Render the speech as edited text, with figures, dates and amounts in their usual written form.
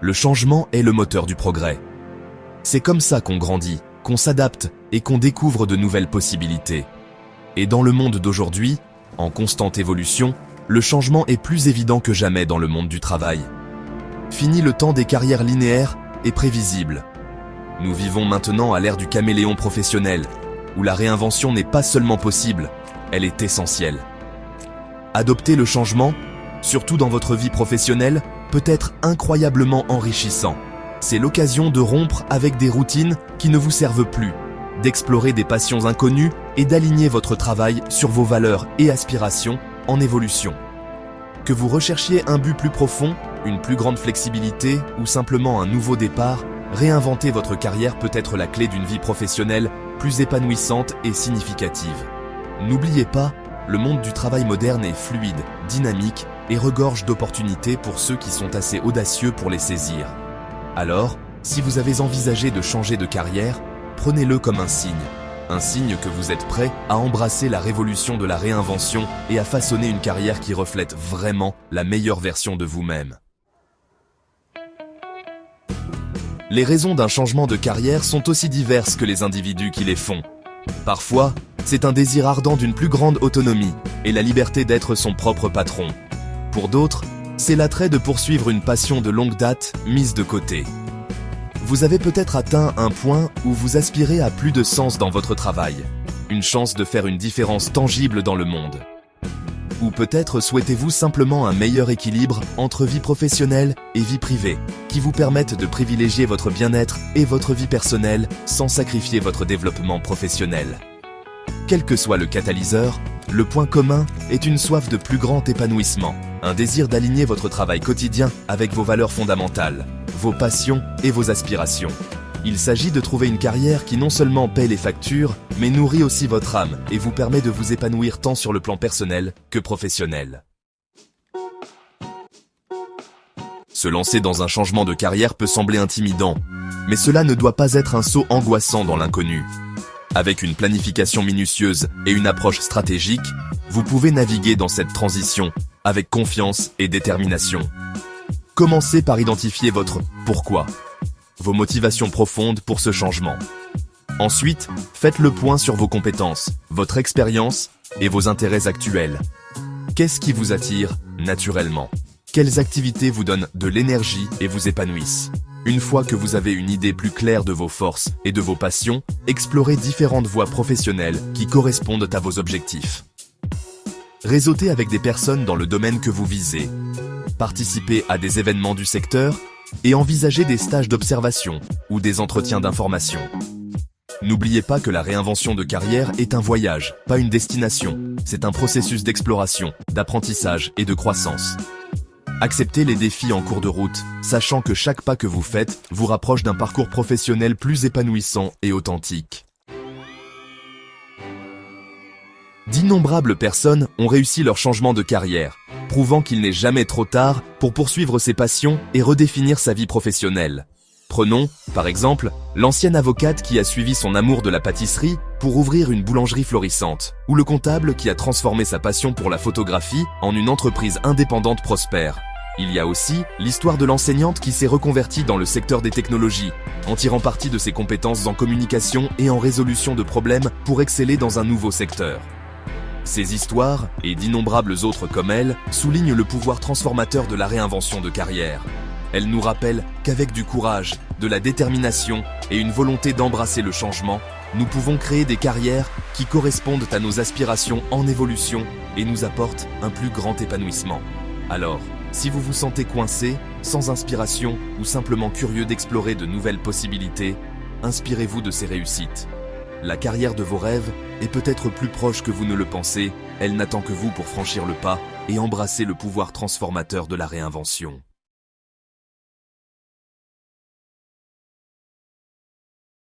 Le changement est le moteur du progrès. C'est comme ça qu'on grandit, qu'on s'adapte et qu'on découvre de nouvelles possibilités. Et dans le monde d'aujourd'hui, en constante évolution, le changement est plus évident que jamais dans le monde du travail. Fini le temps des carrières linéaires et prévisibles. Nous vivons maintenant à l'ère du caméléon professionnel, où la réinvention n'est pas seulement possible, elle est essentielle. Adopter le changement, surtout dans votre vie professionnelle, peut être incroyablement enrichissant. C'est l'occasion de rompre avec des routines qui ne vous servent plus, d'explorer des passions inconnues et d'aligner votre travail sur vos valeurs et aspirations en évolution. Que vous recherchiez un but plus profond, une plus grande flexibilité ou simplement un nouveau départ, réinventer votre carrière peut être la clé d'une vie professionnelle plus épanouissante et significative. N'oubliez pas, le monde du travail moderne est fluide, dynamique et regorge d'opportunités pour ceux qui sont assez audacieux pour les saisir. Alors, si vous avez envisagé de changer de carrière, prenez-le comme un signe que vous êtes prêt à embrasser la révolution de la réinvention et à façonner une carrière qui reflète vraiment la meilleure version de vous-même. Les raisons d'un changement de carrière sont aussi diverses que les individus qui les font. Parfois, c'est un désir ardent d'une plus grande autonomie et la liberté d'être son propre patron. Pour d'autres, c'est l'attrait de poursuivre une passion de longue date mise de côté. Vous avez peut-être atteint un point où vous aspirez à plus de sens dans votre travail, une chance de faire une différence tangible dans le monde. Ou peut-être souhaitez-vous simplement un meilleur équilibre entre vie professionnelle et vie privée, qui vous permette de privilégier votre bien-être et votre vie personnelle sans sacrifier votre développement professionnel. Quel que soit le catalyseur, le point commun est une soif de plus grand épanouissement, un désir d'aligner votre travail quotidien avec vos valeurs fondamentales, vos passions et vos aspirations. Il s'agit de trouver une carrière qui non seulement paie les factures, mais nourrit aussi votre âme et vous permet de vous épanouir tant sur le plan personnel que professionnel. Se lancer dans un changement de carrière peut sembler intimidant, mais cela ne doit pas être un saut angoissant dans l'inconnu. Avec une planification minutieuse et une approche stratégique, vous pouvez naviguer dans cette transition avec confiance et détermination. Commencez par identifier votre « pourquoi », vos motivations profondes pour ce changement. Ensuite, faites le point sur vos compétences, votre expérience et vos intérêts actuels. Qu'est-ce qui vous attire naturellement? Quelles activités vous donnent de l'énergie et vous épanouissent? Une fois que vous avez une idée plus claire de vos forces et de vos passions, explorez différentes voies professionnelles qui correspondent à vos objectifs. Réseautez avec des personnes dans le domaine que vous visez. Participez à des événements du secteur et envisagez des stages d'observation ou des entretiens d'information. N'oubliez pas que la réinvention de carrière est un voyage, pas une destination. C'est un processus d'exploration, d'apprentissage et de croissance. Acceptez les défis en cours de route, sachant que chaque pas que vous faites vous rapproche d'un parcours professionnel plus épanouissant et authentique. D'innombrables personnes ont réussi leur changement de carrière, prouvant qu'il n'est jamais trop tard pour poursuivre ses passions et redéfinir sa vie professionnelle. Prenons, par exemple, l'ancienne avocate qui a suivi son amour de la pâtisserie pour ouvrir une boulangerie florissante, ou le comptable qui a transformé sa passion pour la photographie en une entreprise indépendante prospère. Il y a aussi l'histoire de l'enseignante qui s'est reconvertie dans le secteur des technologies, en tirant parti de ses compétences en communication et en résolution de problèmes pour exceller dans un nouveau secteur. Ces histoires, et d'innombrables autres comme elles, soulignent le pouvoir transformateur de la réinvention de carrière. Elles nous rappellent qu'avec du courage, de la détermination et une volonté d'embrasser le changement, nous pouvons créer des carrières qui correspondent à nos aspirations en évolution et nous apportent un plus grand épanouissement. Alors, si vous vous sentez coincé, sans inspiration ou simplement curieux d'explorer de nouvelles possibilités, inspirez-vous de ces réussites. La carrière de vos rêves est peut-être plus proche que vous ne le pensez, elle n'attend que vous pour franchir le pas et embrasser le pouvoir transformateur de la réinvention.